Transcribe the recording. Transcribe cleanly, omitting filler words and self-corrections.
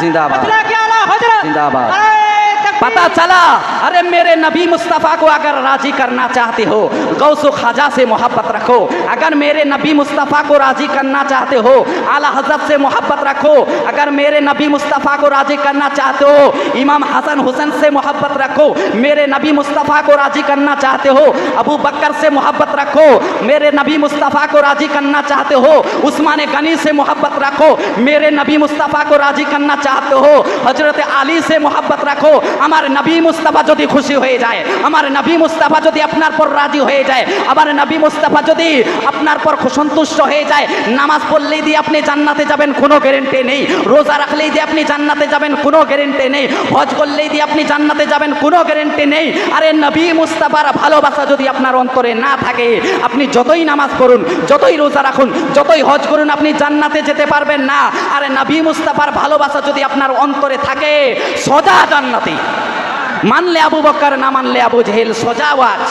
जिंदाबाद बचला क्या आला हजरत जिंदाबाद। अरे पता चला, अरे मेरे नबी मुस्तफ़ा को अगर राजी करना चाहते हो, गौसो ख्वाजा से मोहब्बत रखो। अगर मेरे नबी मुस्तफ़ा को राजी करना चाहते हो, आला हज़रत से मोहब्बत रखो। अगर मेरे नबी मुस्तफ़ा को राजी करना चाहते हो, इमाम हसन हुसैन से मोहब्बत रखो। मेरे नबी मुस्तफ़ा को राजी करना चाहते हो, अबू बकर से मोहब्बत रखो। मेरे नबी मुस्तफ़ा को राजी करना चाहते हो, उस्मान गनी से मोहब्बत रखो। मेरे नबी मुस्तफ़ा को राजी करना चाहते हो, हजरत अली से मोहब्बत रखो। আমার নবী মুস্তাফা যদি খুশি হয়ে যায়, আমার নবী মুস্তাফা যদি আপনার পর রাজি হয়ে যায়, আমার নবী মুস্তাফা যদি আপনার পর সন্তুষ্ট হয়ে যায়, নামাজ পড়লেই দিয়ে আপনি জান্নাতে যাবেন কোনো গ্যারান্টি নেই, রোজা রাখলেই দিয়ে আপনি জান্নাতে যাবেন কোনো গ্যারান্টি নেই, হজ করলেই দিয়ে আপনি জান্নাতে যাবেন কোনো গ্যারান্টি নেই। আরে নবী মুস্তাফার ভালোবাসা যদি আপনার অন্তরে না থাকে, আপনি যতই নামাজ পড়ুন, যতই রোজা রাখুন, যতই হজ করুন, আপনি জান্নাতে যেতে পারবেন না। আরে নবী মুস্তাফার ভালোবাসা যদি আপনার অন্তরে থাকে, সোজা জান্নাতে। মানলে আবু বকর, না মানলে আবু জেহেল, সোজা ওয়াজ।